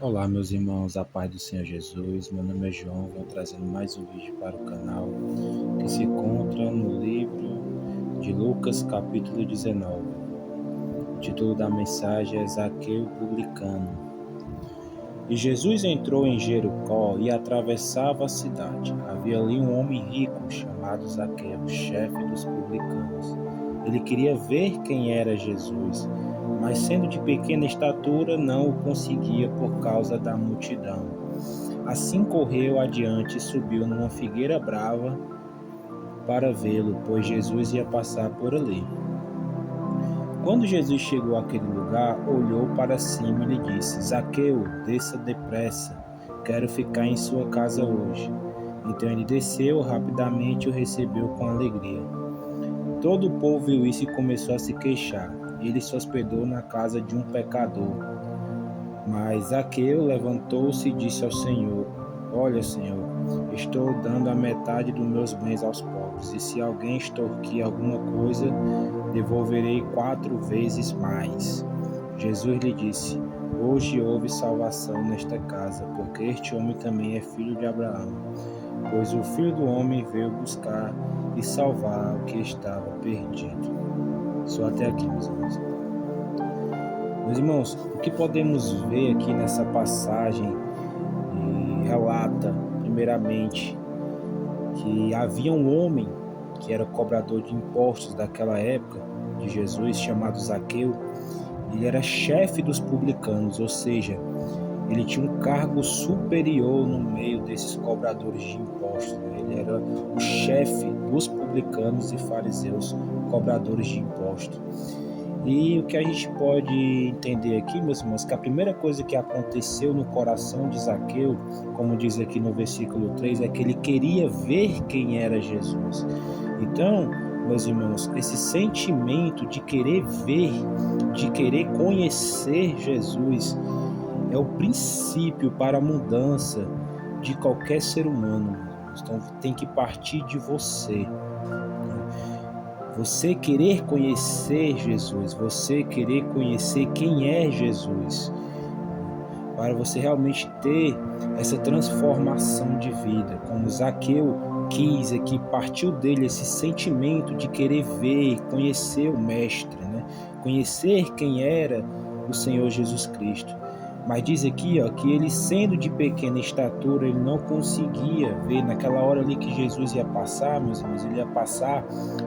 Olá, meus irmãos, a paz do Senhor Jesus. Meu nome é João, venho trazendo mais um vídeo para o canal que se encontra no livro de Lucas, capítulo 19. O título da mensagem é Zaqueu Publicano. E Jesus entrou em Jericó e atravessava a cidade. Havia ali um homem rico chamado Zaqueu, chefe dos publicanos. Ele queria ver quem era Jesus, mas sendo de pequena estatura, não o conseguia por causa da multidão. Assim correu adiante e subiu numa figueira brava para vê-lo, pois Jesus ia passar por ali. Quando Jesus chegou àquele lugar, olhou para cima e lhe disse: Zaqueu, desça depressa, quero ficar em sua casa hoje. Então ele desceu rapidamente e o recebeu com alegria. Todo o povo viu isso e começou a se queixar. Ele se hospedou na casa de um pecador. Mas Zaqueu levantou-se e disse ao Senhor: Olha, Senhor, estou dando a metade dos meus bens aos pobres, e se alguém extorquir alguma coisa, devolverei 4 vezes mais. Jesus lhe disse: Hoje houve salvação nesta casa, porque este homem também é filho de Abraão, pois o Filho do Homem veio buscar e salvar o que estava perdido. Só até aqui, meus irmãos. Meus irmãos, o que podemos ver aqui nessa passagem relata, primeiramente, que havia um homem que era cobrador de impostos daquela época de Jesus, chamado Zaqueu. Ele era chefe dos publicanos, ou seja, ele tinha um cargo superior no meio desses cobradores de impostos. Ele era o chefe dos publicanos e fariseus, cobradores de impostos. E o que a gente pode entender aqui, meus irmãos, que a primeira coisa que aconteceu no coração de Zaqueu, como diz aqui no versículo 3, é que ele queria ver quem era Jesus. Então, meus irmãos, esse sentimento de querer ver, de querer conhecer Jesus, é o princípio para a mudança de qualquer ser humano. Então, tem que partir de você. Você querer conhecer Jesus, você querer conhecer quem é Jesus, para você realmente ter essa transformação de vida, como Zaqueu quis aqui, partiu dele esse sentimento de querer ver, conhecer o Mestre, né? Conhecer quem era o Senhor Jesus Cristo. Mas diz aqui, que ele sendo de pequena estatura, ele não conseguia ver naquela hora ali que Jesus ia passar, meus irmãos, ele ia passar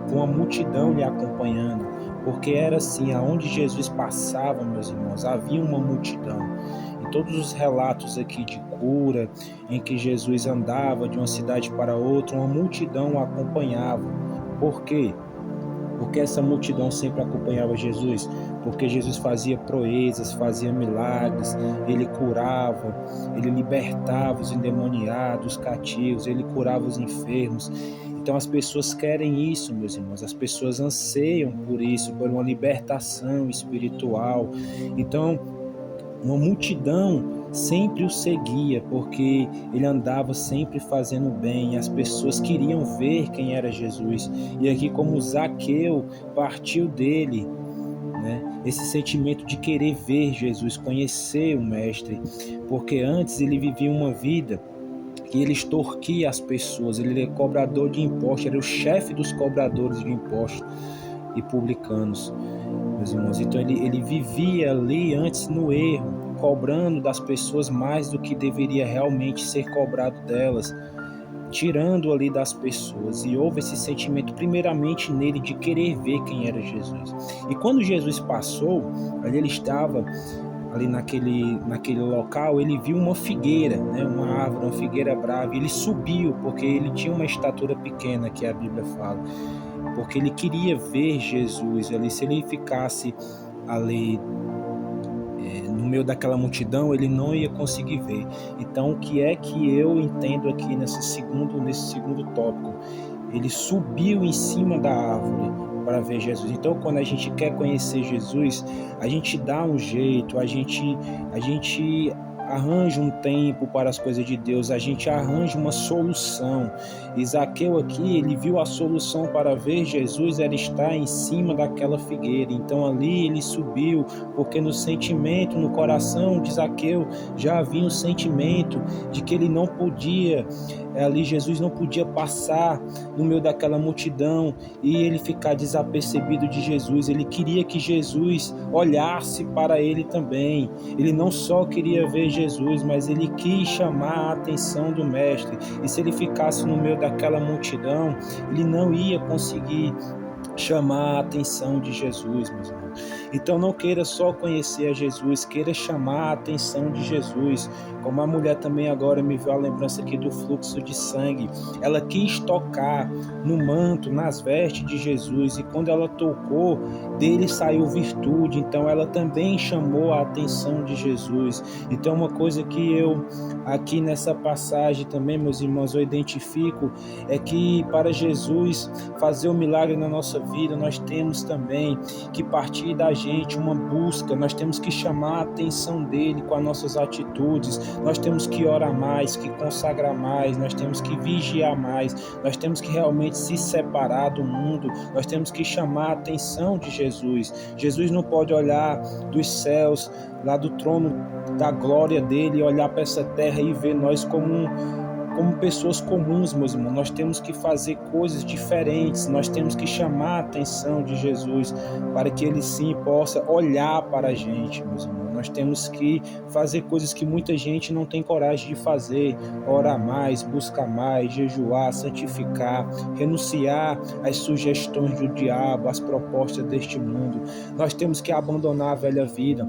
com a multidão lhe acompanhando, porque era assim, aonde Jesus passava, meus irmãos, havia uma multidão. Em todos os relatos aqui de cura, em que Jesus andava de uma cidade para outra, uma multidão o acompanhava. Por quê? Porque essa multidão sempre acompanhava Jesus, porque Jesus fazia proezas, fazia milagres, ele curava, ele libertava os endemoniados, os cativos, ele curava os enfermos. Então as pessoas querem isso, meus irmãos, as pessoas anseiam por isso, por uma libertação espiritual. Então, uma multidão sempre o seguia, porque ele andava sempre fazendo bem, e as pessoas queriam ver quem era Jesus. E aqui, como Zaqueu partiu dele, né, esse sentimento de querer ver Jesus, conhecer o Mestre, porque antes ele vivia uma vida que ele extorquia as pessoas, ele era cobrador de impostos, era o chefe dos cobradores de impostos e publicanos, meus irmãos. Então ele vivia ali antes no erro, cobrando das pessoas mais do que deveria realmente ser cobrado delas, tirando ali das pessoas. E houve esse sentimento primeiramente nele de querer ver quem era Jesus. E quando Jesus passou, ali ele estava ali naquele local, ele viu uma figueira, né, uma árvore, uma figueira brava, e ele subiu, porque ele tinha uma estatura pequena, que a Bíblia fala, porque ele queria ver Jesus ali. Se ele ficasse ali no meio daquela multidão, ele não ia conseguir ver. Então, o que é que eu entendo aqui nesse segundo tópico? Ele subiu em cima da árvore para ver Jesus. Então, quando a gente quer conhecer Jesus, a gente dá um jeito, a gente arranja um tempo para as coisas de Deus, a gente arranja uma solução. E Zaqueu aqui, ele viu a solução para ver Jesus era estar em cima daquela figueira. Então ali ele subiu, porque no sentimento, no coração de Zaqueu, já havia um sentimento de que ele não podia, ali Jesus não podia passar no meio daquela multidão e ele ficar desapercebido de Jesus. Ele queria que Jesus olhasse para ele também. Ele não só queria ver Jesus, mas ele quis chamar a atenção do mestre. E se ele ficasse no meio daquela multidão, ele não ia conseguir chamar a atenção de Jesus, meus irmãos. Então não queira só conhecer a Jesus, queira chamar a atenção de Jesus. Como a mulher também agora me veio a lembrança aqui do fluxo de sangue. Ela quis tocar no manto, nas vestes de Jesus, e quando ela tocou, dele saiu virtude. Então ela também chamou a atenção de Jesus. Então uma coisa que eu aqui nessa passagem também, meus irmãos, eu identifico é que para Jesus fazer um milagre na nossa vida, nós temos também que partir da gente uma busca, nós temos que chamar a atenção dele com as nossas atitudes, nós temos que orar mais, que consagrar mais, nós temos que vigiar mais, nós temos que realmente se separar do mundo, nós temos que chamar a atenção de Jesus. Jesus não pode olhar dos céus, lá do trono da glória dele, olhar para essa terra e ver nós como pessoas comuns, meus irmãos. Nós temos que fazer coisas diferentes, nós temos que chamar a atenção de Jesus para que ele sim possa olhar para a gente, meus irmãos. Nós temos que fazer coisas que muita gente não tem coragem de fazer: orar mais, buscar mais, jejuar, santificar, renunciar às sugestões do diabo, às propostas deste mundo. Nós temos que abandonar a velha vida.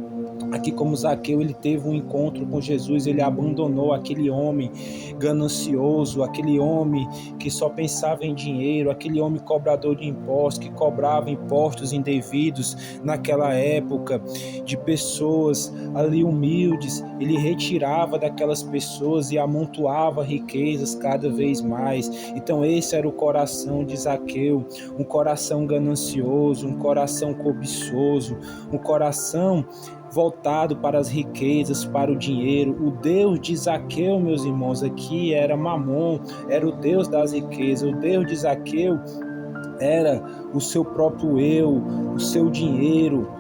Aqui como Zaqueu, ele teve um encontro com Jesus, ele abandonou aquele homem ganancioso, aquele homem que só pensava em dinheiro, aquele homem cobrador de impostos, que cobrava impostos indevidos naquela época, de pessoas ali humildes. Ele retirava daquelas pessoas e amontoava riquezas cada vez mais. Então esse era o coração de Zaqueu, um coração ganancioso, um coração cobiçoso, um coração voltado para as riquezas, para o dinheiro. O Deus de Zaqueu, meus irmãos, aqui era Mamon, era o Deus das riquezas. O Deus de Zaqueu era o seu próprio eu, o seu dinheiro.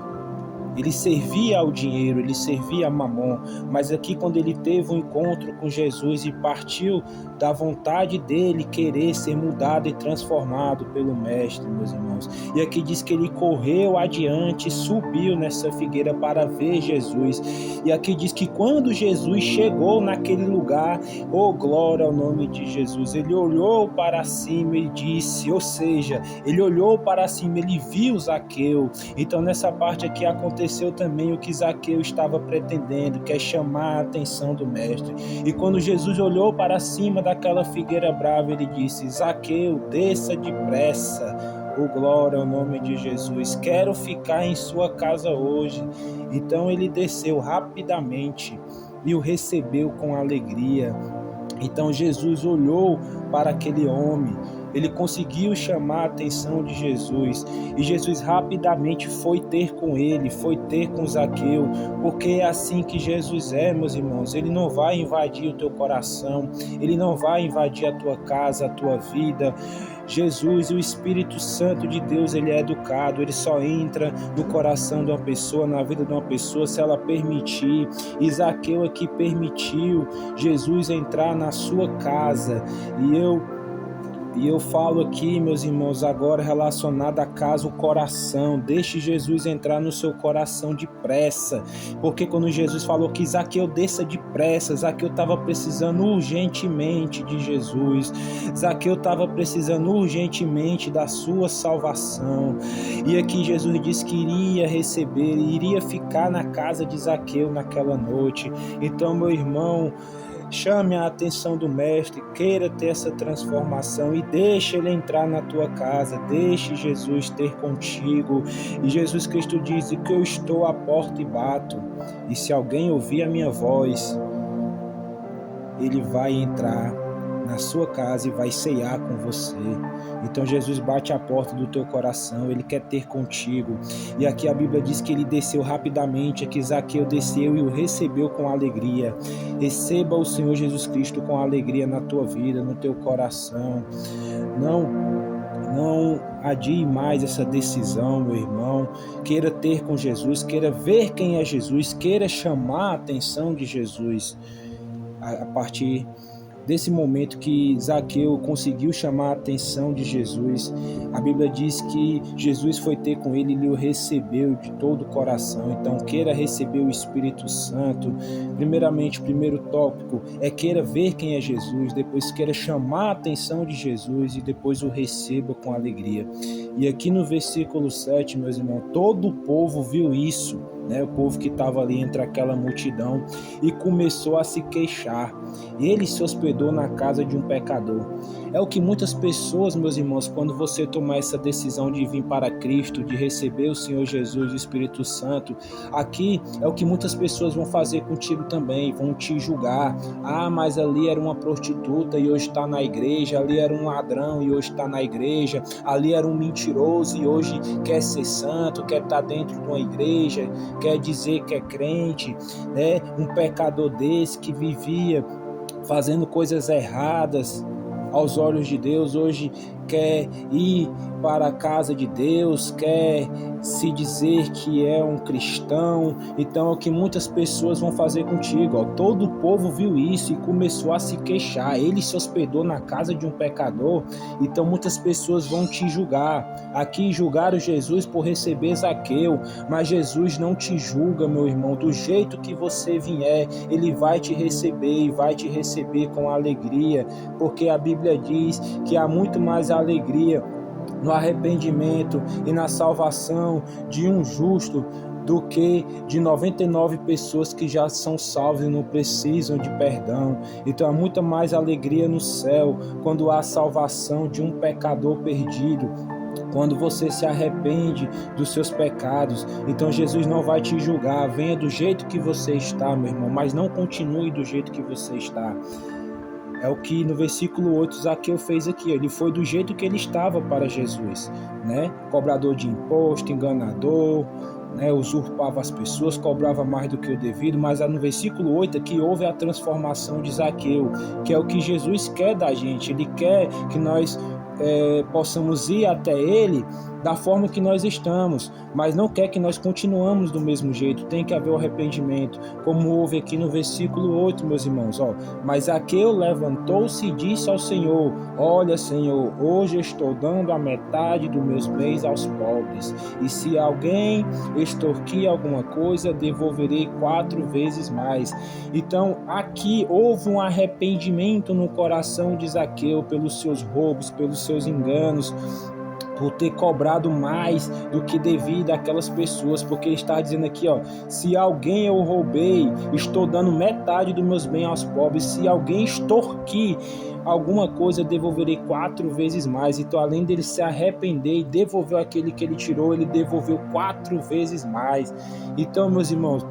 Ele servia ao dinheiro, ele servia a Mamon. Mas aqui quando ele teve um encontro com Jesus e partiu da vontade dele querer ser mudado e transformado pelo mestre, meus irmãos. E aqui diz que ele correu adiante, subiu nessa figueira para ver Jesus. E aqui diz que quando Jesus chegou naquele lugar, oh glória ao nome de Jesus, ele olhou para cima e disse, ou seja, ele olhou para cima, ele viu Zaqueu. Então nessa parte aqui aconteceu também o que Zaqueu estava pretendendo, que é chamar a atenção do mestre. E quando Jesus olhou para cima daquela figueira brava, ele disse, Zaqueu, desça depressa. Oh, glória ao nome de Jesus, quero ficar em sua casa hoje. Então ele desceu rapidamente e o recebeu com alegria. Então Jesus olhou para aquele homem, ele conseguiu chamar a atenção de Jesus, e Jesus rapidamente foi ter com ele, foi ter com Zaqueu, porque é assim que Jesus é, meus irmãos. Ele não vai invadir o teu coração, ele não vai invadir a tua casa, a tua vida. Jesus, o Espírito Santo de Deus, ele é educado, ele só entra no coração de uma pessoa, na vida de uma pessoa, se ela permitir. E Zaqueu aqui permitiu Jesus entrar na sua casa. E eu falo aqui, meus irmãos, agora relacionado à casa, o coração. Deixe Jesus entrar no seu coração depressa. Porque quando Jesus falou que Zaqueu desça depressa, Zaqueu estava precisando urgentemente de Jesus. Zaqueu estava precisando urgentemente da sua salvação. E aqui Jesus disse que iria receber, iria ficar na casa de Zaqueu naquela noite. Então, meu irmão, chame a atenção do mestre, queira ter essa transformação e deixe ele entrar na tua casa, deixe Jesus ter contigo. E Jesus Cristo diz que eu estou à porta e bato, e se alguém ouvir a minha voz, ele vai entrar na sua casa e vai ceiar com você. Então Jesus bate a porta do teu coração, ele quer ter contigo. E aqui a Bíblia diz que ele desceu rapidamente, que Zaqueu desceu e o recebeu com alegria. Receba o Senhor Jesus Cristo com alegria na tua vida, no teu coração. Não adie mais essa decisão, meu irmão. Queira ter com Jesus, queira ver quem é Jesus, queira chamar a atenção de Jesus. A partir desse momento que Zaqueu conseguiu chamar a atenção de Jesus, a Bíblia diz que Jesus foi ter com ele e o recebeu de todo o coração. Então queira receber o Espírito Santo. Primeiramente, o primeiro tópico é queira ver quem é Jesus, depois queira chamar a atenção de Jesus e depois o receba com alegria. E aqui no versículo 7, meus irmãos, todo o povo viu isso, né? O povo que estava ali entre aquela multidão, e começou a se queixar. Ele se hospedou na casa de um pecador. É o que muitas pessoas, meus irmãos, quando você tomar essa decisão de vir para Cristo, de receber o Senhor Jesus e o Espírito Santo, aqui é o que muitas pessoas vão fazer contigo também, vão te julgar. Ah, mas ali era uma prostituta e hoje está na igreja, ali era um ladrão e hoje está na igreja, ali era um mentiroso e hoje quer ser santo, quer estar dentro de uma igreja, quer dizer que é crente, né? Um pecador desse que vivia fazendo coisas erradas aos olhos de Deus, hoje quer ir para a casa de Deus, quer se dizer que é um cristão. Então é o que muitas pessoas vão fazer contigo, ó. Todo o povo viu isso e começou a se queixar. Ele se hospedou na casa de um pecador, então muitas pessoas vão te julgar. Aqui julgaram Jesus por receber Zaqueu, mas Jesus não te julga, meu irmão. Do jeito que você vier, ele vai te receber e vai te receber com alegria, porque a Bíblia diz que há muito mais alegria no arrependimento e na salvação de um justo do que de 99 pessoas que já são salvas e não precisam de perdão. Então há muita mais alegria no céu quando há salvação de um pecador perdido, quando você se arrepende dos seus pecados. Então Jesus não vai te julgar. Venha do jeito que você está, meu irmão, mas não continue do jeito que você está. É o que no versículo 8 Zaqueu fez aqui. Ele foi do jeito que ele estava para Jesus, né? Cobrador de imposto, enganador, né? Usurpava as pessoas, cobrava mais do que o devido. Mas no versículo 8 aqui houve a transformação de Zaqueu, que é o que Jesus quer da gente. Ele quer que nós possamos ir até ele da forma que nós estamos, mas não quer que nós continuamos do mesmo jeito. Tem que haver o arrependimento, como houve aqui no versículo 8, meus irmãos. Mas Zaqueu levantou-se e disse ao Senhor: olha, Senhor, hoje estou dando a metade dos meus bens aos pobres, e se alguém extorquir alguma coisa, devolverei 4 vezes mais. Então aqui houve um arrependimento no coração de Zaqueu pelos seus roubos, pelos seus enganos, por ter cobrado mais do que devido àquelas pessoas, porque ele está dizendo aqui, se alguém eu roubei, estou dando metade dos meus bens aos pobres. Se alguém extorquir alguma coisa, devolverei 4 vezes mais. Então, além dele se arrepender e devolver aquele que ele tirou, ele devolveu 4 vezes mais. Então, meus irmãos,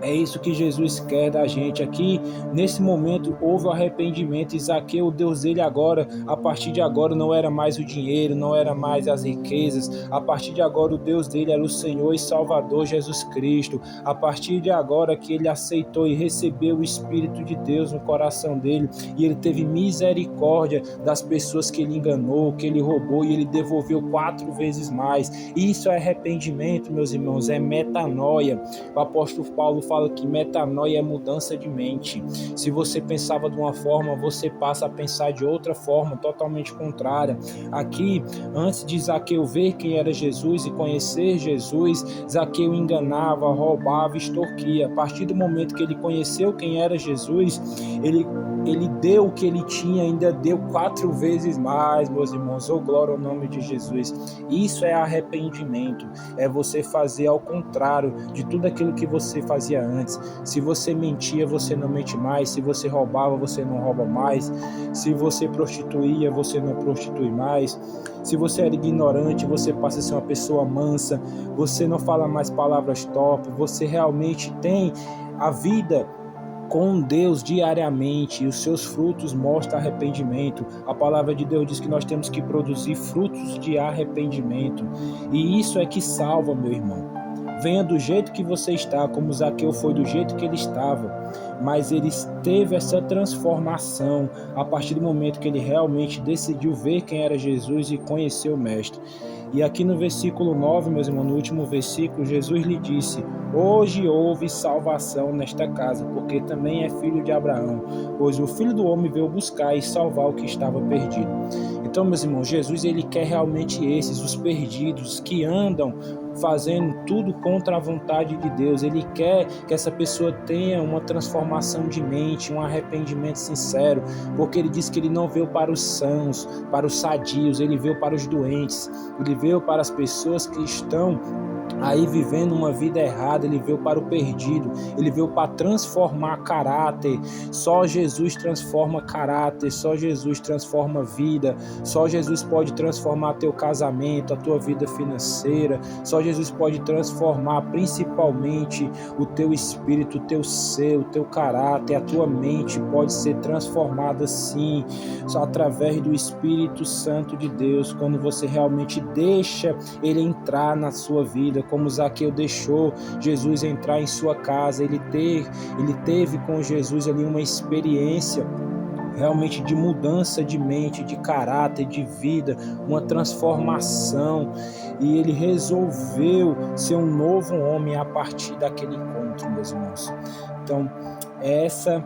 é isso que Jesus quer da gente. Aqui, nesse momento, houve o arrependimento. E Zaqueu, o Deus dele agora, a partir de agora, não era mais o dinheiro, não era mais as riquezas. A partir de agora, o Deus dele era o Senhor e Salvador Jesus Cristo. A partir de agora que ele aceitou e recebeu o Espírito de Deus no coração dele, e ele teve misericórdia das pessoas que ele enganou, que ele roubou, e ele devolveu 4 vezes mais. Isso é arrependimento, meus irmãos, é metanoia. O apóstolo Paulo fala que metanoia é mudança de mente. Se você pensava de uma forma, você passa a pensar de outra forma, totalmente contrária. Aqui, antes de Zaqueu ver quem era Jesus e conhecer Jesus, Zaqueu enganava, roubava, extorquia. A partir do momento que ele conheceu quem era Jesus, ele deu o que ele tinha, ainda deu 4 vezes mais, meus irmãos. Glória ao nome de Jesus. Isso é arrependimento, é você fazer ao contrário de tudo aquilo que você fazia antes. Se você mentia, você não mente mais. Se você roubava, você não rouba mais. Se você prostituía, você não prostitui mais. Se você era ignorante, você passa a ser uma pessoa mansa. Você não fala mais palavras torpes. Você realmente tem a vida com Deus diariamente e os seus frutos mostram arrependimento. A palavra de Deus diz que nós temos que produzir frutos de arrependimento, e isso é que salva, meu irmão. Venha do jeito que você está, como Zaqueu foi do jeito que ele estava, mas ele teve essa transformação a partir do momento que ele realmente decidiu ver quem era Jesus e conhecer o Mestre. E aqui no versículo 9, meus irmãos, no último versículo, Jesus lhe disse: hoje houve salvação nesta casa, porque também é filho de Abraão, pois o Filho do Homem veio buscar e salvar o que estava perdido. Então, meus irmãos, Jesus ele quer realmente esses, os perdidos, que andam fazendo tudo contra a vontade de Deus. Ele quer que essa pessoa tenha uma transformação de mente, um arrependimento sincero, porque ele diz que ele não veio para os sãos, para os sadios, ele veio para os doentes, ele veio para as pessoas que estão aí vivendo uma vida errada, ele veio para o perdido, ele veio para transformar caráter. Só Jesus transforma caráter, só Jesus transforma vida, só Jesus pode transformar teu casamento, a tua vida financeira, só Jesus pode transformar principalmente o teu espírito, o teu ser, o teu caráter, a tua mente pode ser transformada sim, só através do Espírito Santo de Deus, quando você realmente deixa ele entrar na sua vida, como Zaqueu deixou Jesus entrar em sua casa. Ele teve com Jesus ali uma experiência realmente de mudança de mente, de caráter, de vida, uma transformação, e ele resolveu ser um novo homem a partir daquele encontro, meus irmãos. Então, essa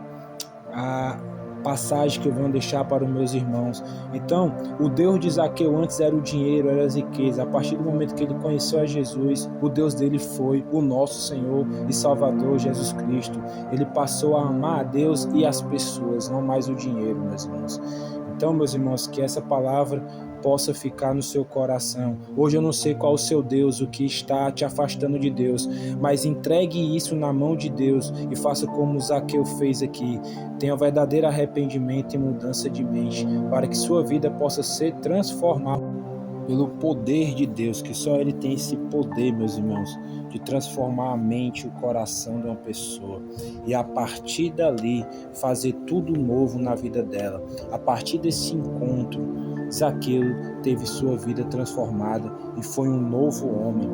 a passagem que eu vou deixar para os meus irmãos. Então, o Deus de Zaqueu antes era o dinheiro, era as riquezas. A partir do momento que ele conheceu a Jesus, o Deus dele foi o nosso Senhor e Salvador Jesus Cristo. Ele passou a amar a Deus e as pessoas, não mais o dinheiro, meus irmãos. Então, meus irmãos, que essa palavra possa ficar no seu coração. Hoje eu não sei qual o seu Deus, o que está te afastando de Deus, mas entregue isso na mão de Deus e faça como Zaqueu fez aqui. Tenha um verdadeiro arrependimento e mudança de mente, para que sua vida possa ser transformada pelo poder de Deus, que só Ele tem esse poder, meus irmãos, de transformar a mente e o coração de uma pessoa, e a partir dali fazer tudo novo na vida dela. A partir desse encontro, Zaqueu teve sua vida transformada e foi um novo homem.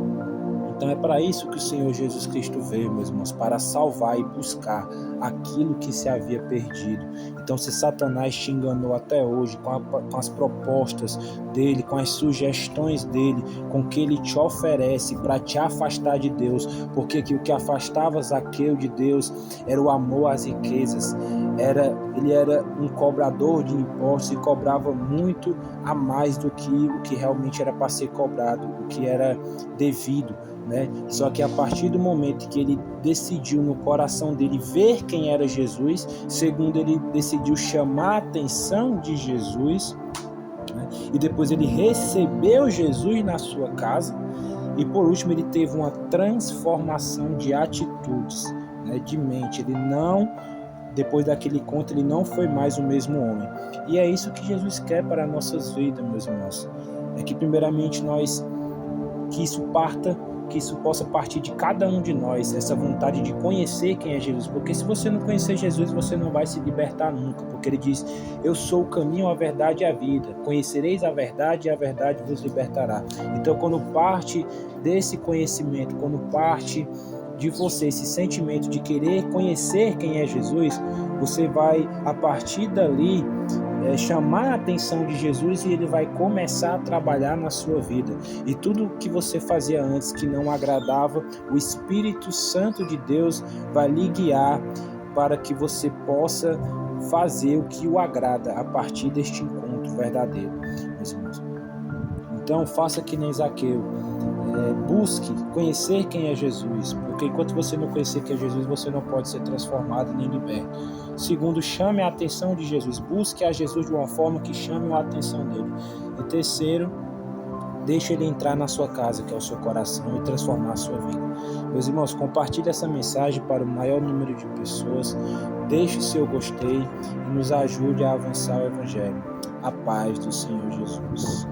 Então é para isso que o Senhor Jesus Cristo veio, meus irmãos, para salvar e buscar aquilo que se havia perdido. Então, se Satanás te enganou até hoje com as propostas dele, com as sugestões dele, com o que ele te oferece para te afastar de Deus, porque o que afastava Zaqueu de Deus era o amor às riquezas. Ele era um cobrador de impostos e cobrava muito a mais do que o que realmente era para ser cobrado, o que era devido. Só que a partir do momento que ele decidiu no coração dele ver quem era Jesus, segundo, ele decidiu chamar a atenção de Jesus, e depois ele recebeu Jesus na sua casa, e por último ele teve uma transformação de atitudes, de mente. Depois daquele encontro, ele não foi mais o mesmo homem. E é isso que Jesus quer para as nossas vidas, meus irmãos. É que primeiramente que isso possa partir de cada um de nós, essa vontade de conhecer quem é Jesus, porque se você não conhecer Jesus, você não vai se libertar nunca, porque ele diz: eu sou o caminho, a verdade e a vida, conhecereis a verdade e a verdade vos libertará. Então, quando parte desse conhecimento, quando parte de você esse sentimento de querer conhecer quem é Jesus, você vai, a partir dali, chamar a atenção de Jesus, e ele vai começar a trabalhar na sua vida. E tudo que você fazia antes que não agradava, o Espírito Santo de Deus vai lhe guiar para que você possa fazer o que o agrada a partir deste encontro verdadeiro, meus irmãos. Então, faça que nem Zaqueu. Busque conhecer quem é Jesus, porque enquanto você não conhecer quem é Jesus, você não pode ser transformado nem liberto. Segundo, chame a atenção de Jesus, busque a Jesus de uma forma que chame a atenção dele. E terceiro, deixe ele entrar na sua casa, que é o seu coração, e transformar a sua vida. Meus irmãos, compartilhe essa mensagem para o maior número de pessoas, deixe seu gostei e nos ajude a avançar o Evangelho. A paz do Senhor Jesus.